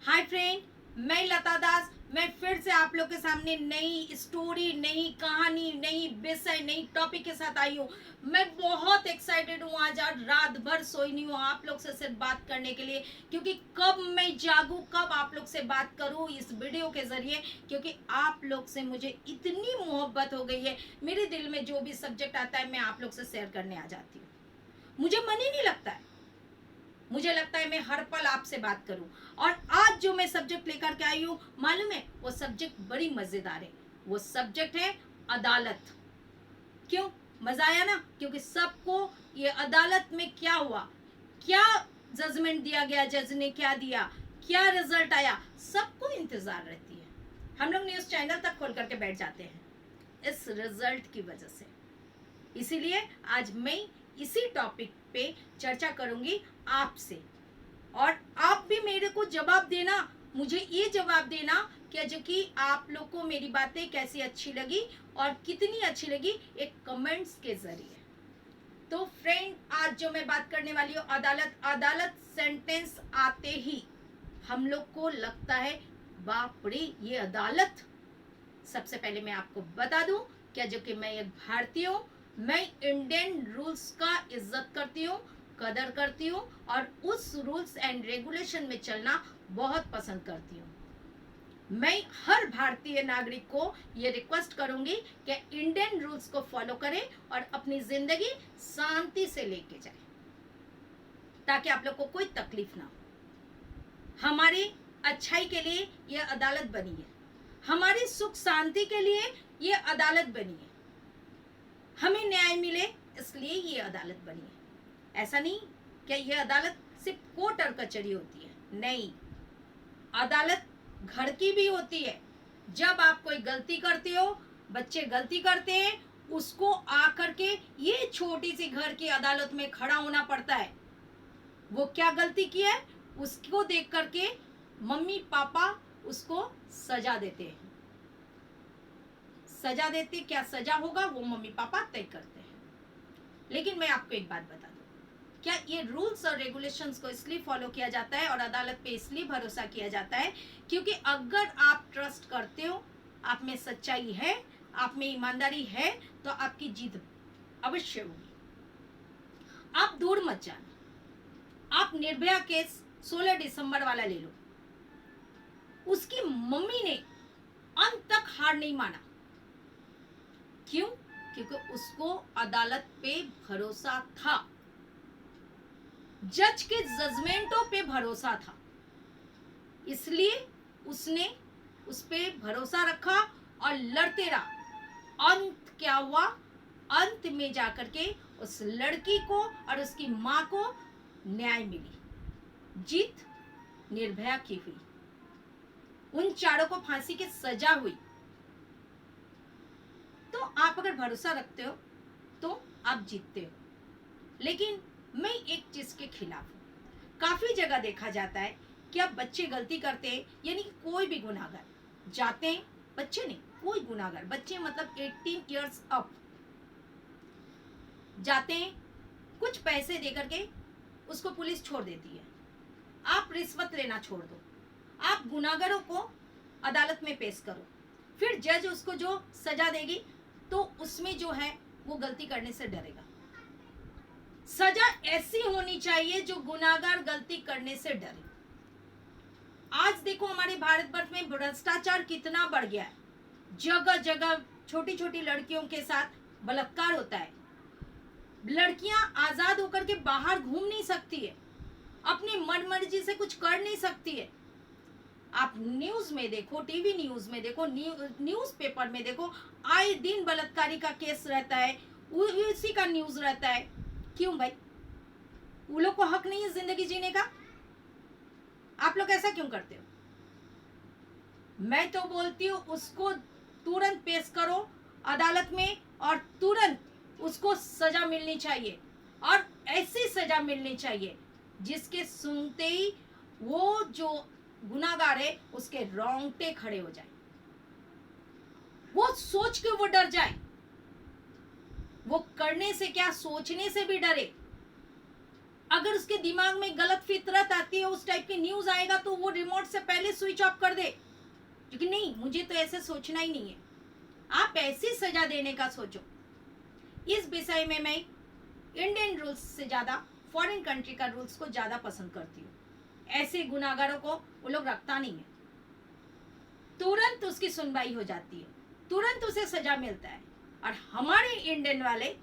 Hi friend, मैं लता दास। मैं फिर से आप लोग के सामने नई स्टोरी, नई कहानी, नई विषय, नई टॉपिक के साथ आई हूँ। मैं बहुत एक्साइटेड हूँ। आज रात भर सोई नहीं हूँ आप लोग से सिर्फ बात करने के लिए, क्योंकि कब मैं जागूँ, कब आप लोग से बात करूँ इस वीडियो के जरिए, क्योंकि आप लोग से मुझे इतनी मोहब्बत हो गई है। मेरे दिल में जो भी सब्जेक्ट आता है मैं आप लोग से शेयर करने आ जाती हूँ। मुझे मन ही नहीं लगता है, मुझे लगता है मैं हर पल आपसे बात करूं। और आज जो मैं सब्जेक्ट लेकर के आई हूं, मालूम है वो सब्जेक्ट बड़ी मजेदार है। वो सब्जेक्ट है अदालत। क्यों मजा आया ना? क्योंकि सबको ये अदालत में क्या हुआ, क्या जजमेंट दिया गया, जज ने क्या दिया, क्या रिजल्ट आया, सबको इंतजार रहती है। हम लोग न्यूज चैनल तक खोल करके बैठ जाते हैं इस रिजल्ट की वजह से। इसीलिए आज मैं इसी टॉपिक पे चर्चा करूंगी आपसे, और आप भी मेरे को जवाब देना, मुझे ये जवाब देना कि जो कि आप लोग को मेरी बातें कैसी अच्छी लगी और कितनी अच्छी लगी, एक कमेंट्स के जरिए। तो फ्रेंड, आज जो मैं बात करने वाली हूँ, अदालत। अदालत सेंटेंस आते ही हम लोग को लगता है बाप रे ये अदालत। सबसे पहले मैं आपको बता दूं क्या, जो कि मैं एक भारतीय हूँ, मैं इंडियन रूल्स का इज्जत करती हूँ, कदर करती हूँ, और उस रूल्स एंड रेगुलेशन में चलना बहुत पसंद करती हूँ। मैं हर भारतीय नागरिक को ये रिक्वेस्ट करूंगी कि इंडियन रूल्स को फॉलो करें और अपनी जिंदगी शांति से लेके जाए, ताकि आप लोग को कोई तकलीफ ना हो। हमारी अच्छाई के लिए ये अदालत बनी है, हमारी सुख शांति के लिए ये अदालत बनी है, हमें न्याय मिले इसलिए ये अदालत बनी है। ऐसा नहीं कि ये अदालत सिर्फ कोर्ट और कचहरी होती है, नहीं, अदालत घर की भी होती है। जब आप कोई गलती करते हो, बच्चे गलती करते हैं, उसको आकर के ये छोटी सी घर की अदालत में खड़ा होना पड़ता है। वो क्या गलती किया है उसको देख करके मम्मी पापा उसको सजा देते हैं। सजा देते, क्या सजा होगा वो मम्मी पापा तय करते हैं। लेकिन मैं आपको एक बात बता दूं, क्या ये रूल्स और रेगुलेशंस को इसलिए फॉलो किया जाता है और अदालत पे इसलिए भरोसा किया जाता है क्योंकि अगर आप ट्रस्ट करते हो, आप में सच्चाई है, आप में ईमानदारी है, तो आपकी जीत अवश्य होगी। आप दूर मत जाना। आप निर्भया केस 16 दिसंबर वाला ले लो। उसकी मम्मी ने अंत तक हार नहीं माना। क्यों? क्योंकि उसको अदालत पे भरोसा था, जज के जजमेंटों पे भरोसा था, इसलिए उसने उस पे भरोसा रखा और लड़ते रहा। अंत क्या हुआ? अंत में जाकर के उस लड़की को और उसकी मां को न्याय मिली, जीत निर्भया की हुई, उन चारों को फांसी की सजा हुई। तो आप अगर भरोसा रखते हो तो आप जीतते हो। लेकिन मैं एक चीज के खिलाफ हूँ। काफी जगह देखा जाता है कि अब बच्चे गलती करते हैं, यानी कोई भी गुनाहगार जाते हैं, बच्चे नहीं, कोई गुनाहगार, बच्चे मतलब 18 इयर्स अप जाते हैं, कुछ पैसे देकर के उसको पुलिस छोड़ देती है। आप रिश्वत लेना छोड़ दो, आप गुनाहगारों को अदालत में पेश करो, फिर जज उसको जो सजा देगी तो उसमें जो है वो गलती करने से डरेगा। सजा ऐसी होनी चाहिए जो गुनाहगार गलती करने से डरे। आज देखो हमारे भारतवर्ष में भ्रष्टाचार कितना बढ़ गया है। जगह जगह छोटी छोटी लड़कियों के साथ बलात्कार होता है। लड़कियां आजाद होकर के बाहर घूम नहीं सकती है, अपनी मन मर्जी से कुछ कर नहीं सकती है। आप न्यूज में देखो, टीवी न्यूज में देखो, न्यूज पेपर में देखो, आए दिन बलात्कारी का केस रहता है, उसी का न्यूज रहता है। क्यों भाई? वो लोग को हक नहीं है जिंदगी जीने का? आप लोग ऐसा क्यों करते हो? मैं तो बोलती हूँ उसको तुरंत पेश करो अदालत में, और तुरंत उसको सजा मिलनी चाहिए, और ऐसी सजा मिलनी चाहिए जिसके सुनते ही वो जो गुनाहगार है उसके रोंगटे खड़े हो जाए, वो सोच के वो डर जाए, वो करने से क्या सोचने से भी डरे। अगर उसके दिमाग में गलत फितरत आती है, उस टाइप की न्यूज आएगा, तो वो रिमोट से पहले स्विच ऑफ कर दे, क्योंकि नहीं, मुझे तो ऐसे सोचना ही नहीं है। आप ऐसी सजा देने का सोचो। इस विषय में मैं इंडियन रूल्स से ज्यादा फॉरेन कंट्री का रूल्स को ज्यादा पसंद करती हूँ। ऐसे गुनाहगारों को वो लोग रखता नहीं है, तुरंत उसकी सुनवाई हो जाती है, तुरंत उसे सजा मिलता है। और हमारे इंडियन वाले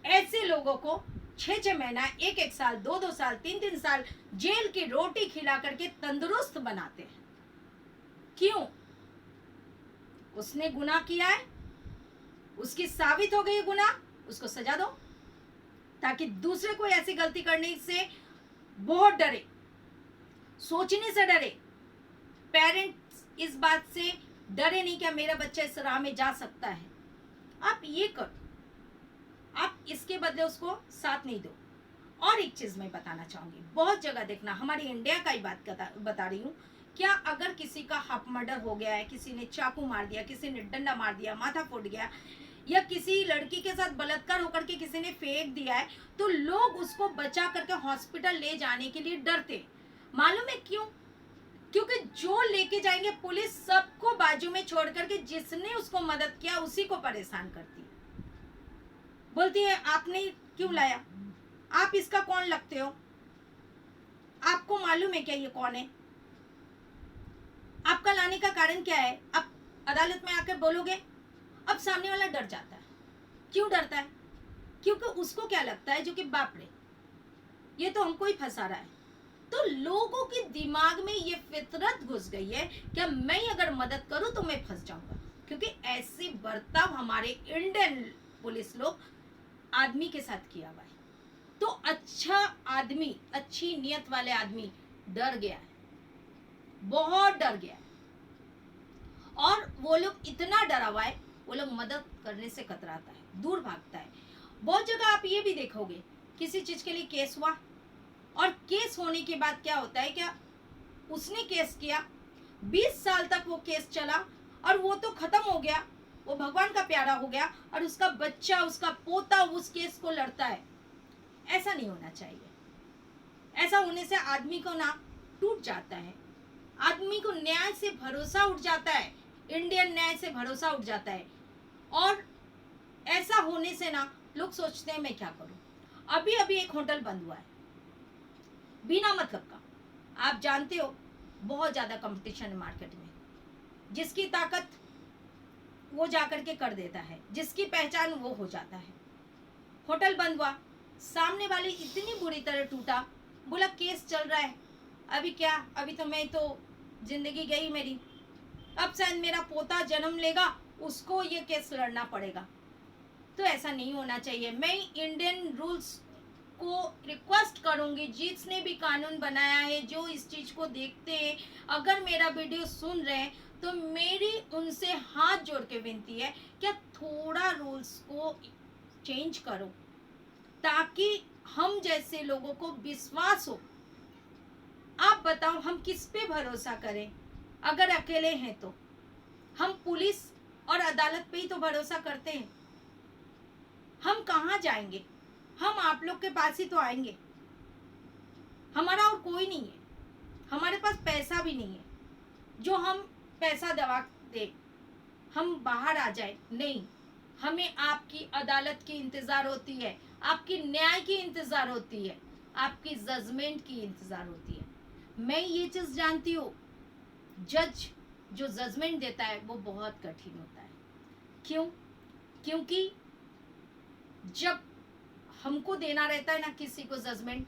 ऐसे लोगों को 6-6 महीना, 1-1 साल, 2-2 साल, 3-3 साल जेल की रोटी खिला करके तंदुरुस्त बनाते हैं। क्यों? उसने गुनाह किया है, उसकी साबित हो गई गुनाह, उसको सजा दो, ताकि दूसरे कोई ऐसी गलती करने से बहुत डरे, सोचने से डरे। पेरेंट्स इस बात से डरे नहीं कि मेरा बच्चा इस राह में जा सकता है। आप ये करो, आप इसके बदले उसको साथ नहीं दो। और एक चीज मैं बताना चाहूंगी, बहुत जगह देखना, हमारी इंडिया का ही बात बता रही हूँ, क्या अगर किसी का हाफ मर्डर हो गया है, किसी ने चाकू मार दिया, किसी ने डंडा मार दिया, माथा फूट गया, या किसी लड़की के साथ बलात्कार होकर के किसी ने फेंक दिया है, तो लोग उसको बचा करके हॉस्पिटल ले जाने के लिए डरते। मालूम है क्यों? क्योंकि जो लेके जाएंगे पुलिस सबको बाजू में छोड़ करके जिसने उसको मदद किया उसी को परेशान करती है। बोलती है आपने क्यों लाया, आप इसका कौन लगते हो, आपको मालूम है क्या ये कौन है, आपका लाने का कारण क्या है, आप अदालत में आकर बोलोगे। अब सामने वाला डर जाता है। क्यों डरता है? क्योंकि उसको क्या लगता है, जो कि बाप रे ये तो हमको ही फंसा रहा है। तो लोगों के दिमाग में ये फितरत घुस गई है कि मैं अगर मदद करूं तो मैं फंस जाऊंगा, क्योंकि ऐसी बर्ताव हमारे इंडियन पुलिस लोग आदमी के साथ किया हुआ है। तो अच्छा आदमी, अच्छी नियत वाले आदमी डर गया है, बहुत डर गया है, और वो लोग इतना डरा हुआ है, वो लोग मदद करने से कतराता है, दूर भागता है। बहुत जगह आप ये भी देखोगे, किसी चीज के लिए केस हुआ, और केस होने के बाद क्या होता है, क्या उसने केस किया, 20 साल तक वो केस चला, और वो तो खत्म हो गया, वो भगवान का प्यारा हो गया, और उसका बच्चा, उसका पोता उस केस को लड़ता है। ऐसा नहीं होना चाहिए। ऐसा होने से आदमी को ना टूट जाता है, आदमी को न्याय से भरोसा उठ जाता है, इंडियन न्याय से भरोसा उठ जाता है। और ऐसा होने से ना लोग सोचते हैं मैं क्या करूं। अभी अभी एक होटल बंद हुआ है बिना मतलब का, आप जानते हो बहुत ज्यादा कंपटीशन है मार्केट में, जिसकी ताकत वो जाकर के कर देता है, जिसकी पहचान वो हो जाता है। होटल बंद हुआ, सामने वाले इतनी बुरी तरह टूटा, बोला केस चल रहा है, अभी क्या, अभी तो मैं तो जिंदगी गई मेरी, अब शायद मेरा पोता जन्म लेगा, उसको ये केस लड़ना पड़ेगा। तो ऐसा नहीं होना चाहिए। मैं इंडियन रूल्स को रिक्वेस्ट करूंगी, जिसने भी कानून बनाया है, जो इस चीज को देखते हैं, अगर मेरा वीडियो सुन रहे हैं, तो मेरी उनसे हाथ जोड़ के विनती है, क्या थोड़ा रूल्स को चेंज करो, ताकि हम जैसे लोगों को विश्वास हो। आप बताओ हम किस पे भरोसा करें? अगर अकेले हैं तो हम पुलिस और अदालत पे ही तो भरोसा करते हैं। हम कहाँ जाएंगे? हम आप लोग के पास ही तो आएंगे। हमारा और कोई नहीं है, हमारे पास पैसा भी नहीं है जो हम पैसा दबा दे हम बाहर आ जाए। नहीं, हमें आपकी अदालत की इंतजार होती है, आपकी न्याय की इंतजार होती है, आपकी जजमेंट की इंतजार होती है। मैं ये चीज जानती हूँ, जज जो जजमेंट देता है वो बहुत कठिन होता है। क्यों? क्योंकि जब हमको देना रहता है ना किसी को जजमेंट,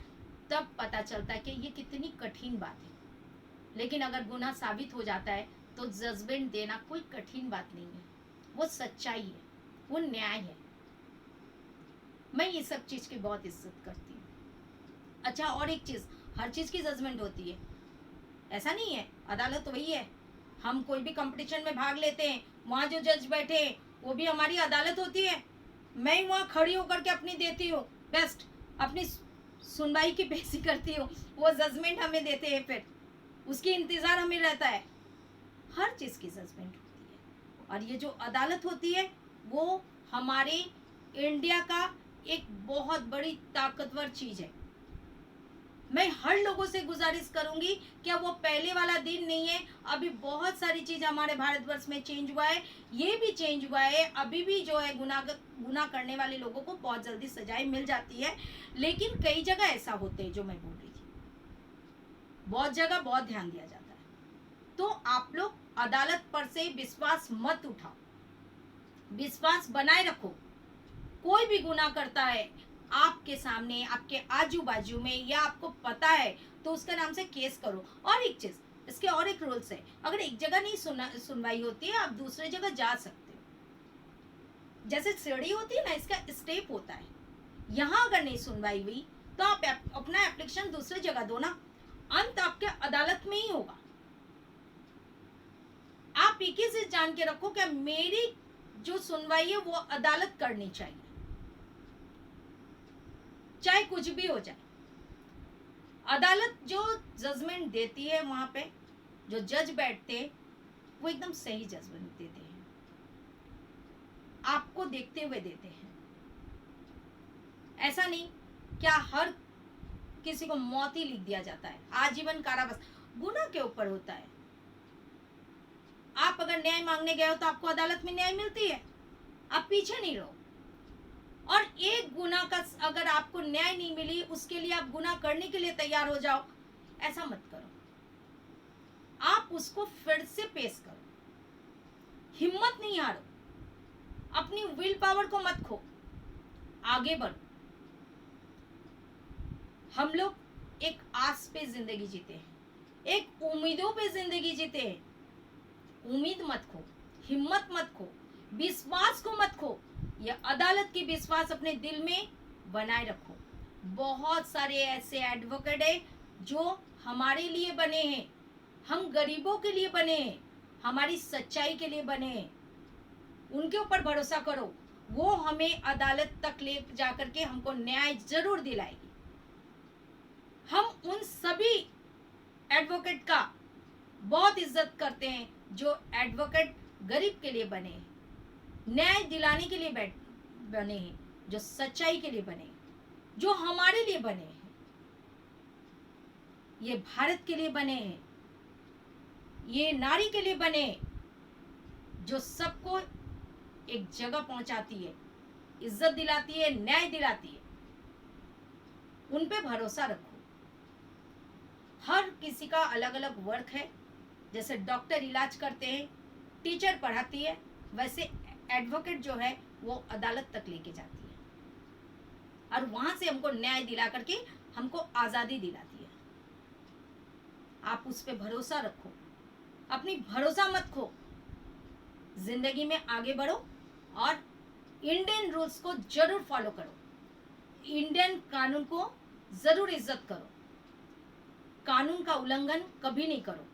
तब पता चलता है कि ये कितनी कठिन बात है। लेकिन अगर गुनाह साबित हो जाता है तो जजमेंट देना कोई कठिन बात नहीं है, वो सच्चाई है, वो न्याय है। मैं ये सब चीज की बहुत इज्जत करती हूँ। अच्छा, और एक चीज, हर चीज की जजमेंट होती है, ऐसा नहीं है। अदालत तो वही है, हम कोई भी कंपटीशन में भाग लेते हैं, वहाँ जो जज बैठे हैं वो भी हमारी अदालत होती है। मैं वहाँ खड़ी होकर के अपनी देती हूँ बेस्ट, अपनी सुनवाई की पेशी करती हूँ, वो जजमेंट हमें देते हैं, फिर उसकी इंतजार हमें रहता है। हर चीज़ की जजमेंट होती है, और ये जो अदालत होती है वो हमारे इंडिया का एक बहुत बड़ी ताकतवर चीज़ है। मैं हर लोगों से गुजारिश करूंगी कि वो पहले वाला दिन नहीं है। अभी बहुत सारी चीज हमारे भारतवर्ष में चेंज हुआ है, ये भी चेंज हुआ है। अभी भी जो है गुनाह करने वाले लोगों को बहुत जल्दी सजाएं मिल जाती है, लेकिन कई जगह ऐसा होते हैं जो मैं बोल रही थी, बहुत जगह बहुत ध्यान दिया जाता है। तो आप लोग अदालत पर से विश्वास मत उठाओ, विश्वास बनाए रखो। कोई भी गुनाह करता है आपके सामने, आपके आजू बाजू में, या आपको पता है, तो उसके नाम से केस करो। और एक चीज, इसके और एक रूल्स है, अगर एक जगह नहीं सुनवाई होती है, आप दूसरे जगह जा सकते हो। जैसे सीढ़ी होती है ना, इसका स्टेप होता है। यहाँ अगर नहीं सुनवाई हुई तो आप अपना एप्लीकेशन दूसरी जगह दो ना, अंत आपके अदालत में ही होगा। आप एक ही चीज जान के रखो कि मेरी जो सुनवाई है वो अदालत करनी चाहिए, चाहे कुछ भी हो जाए। अदालत जो जजमेंट देती है, वहां पे जो जज बैठते हैं वो एकदम सही जजमेंट देते हैं, आपको देखते हुए देते हैं। ऐसा नहीं क्या हर किसी को मौत ही लिख दिया जाता है, आजीवन कारावास। गुनाह के ऊपर होता है। आप अगर न्याय मांगने गए हो तो आपको अदालत में न्याय मिलती है, आप पीछे नहीं रहो। और एक गुनाह का अगर आपको न्याय नहीं मिली, उसके लिए आप गुनाह करने के लिए तैयार हो जाओ, ऐसा मत करो। आप उसको फिर से पेश करो, हिम्मत नहीं हारो, अपनी विल पावर को मत खो, आगे बढ़ो। हम लोग एक आस पे जिंदगी जीते हैं, एक उम्मीदों पे जिंदगी जीते हैं। उम्मीद मत खो, हिम्मत मत खो, विश्वास को मत खो। ये अदालत की विश्वास अपने दिल में बनाए रखो। बहुत सारे ऐसे एडवोकेट है जो हमारे लिए बने हैं, हम गरीबों के लिए बने हैं, हमारी सच्चाई के लिए बने हैं। उनके ऊपर भरोसा करो, वो हमें अदालत तक ले जाकर के हमको न्याय जरूर दिलाएगी। हम उन सभी एडवोकेट का बहुत इज्जत करते हैं जो एडवोकेट गरीब के लिए बने हैं, न्याय दिलाने के लिए बने हैं, जो सच्चाई के लिए बने हैं, जो हमारे लिए बने हैं, ये भारत के लिए बने हैं, ये नारी के लिए बने हैं, जो सबको एक जगह पहुंचाती है, इज्जत दिलाती है, न्याय दिलाती है। उन पे भरोसा रखो। हर किसी का अलग अलग वर्क है। जैसे डॉक्टर इलाज करते हैं, टीचर पढ़ाती है, वैसे एडवोकेट जो है वो अदालत तक लेके जाती है और वहां से हमको न्याय दिला करके हमको आजादी दिलाती है। आप उस पे भरोसा रखो, अपनी भरोसा मत खो, जिंदगी में आगे बढ़ो और इंडियन रूल्स को जरूर फॉलो करो, इंडियन कानून को जरूर इज्जत करो, कानून का उल्लंघन कभी नहीं करो।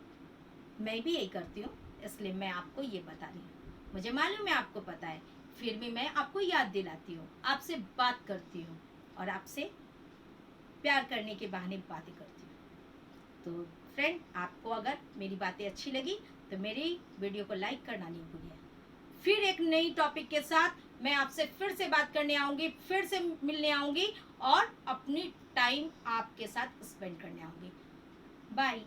मैं भी यही करती हूँ, इसलिए मैं आपको ये बता रही हूँ। मुझे मालूम है आपको पता है, फिर भी मैं आपको याद दिलाती हूँ, आपसे बात करती हूँ और आपसे प्यार करने के बहाने बातें करती हूँ। तो फ्रेंड, आपको अगर मेरी बातें अच्छी लगी तो मेरी वीडियो को लाइक करना नहीं भूलिए। फिर एक नई टॉपिक के साथ मैं आपसे फिर से बात करने आऊँगी, फिर से मिलने आऊँगी और अपनी टाइम आपके साथ स्पेंड करने आऊँगी। बाय।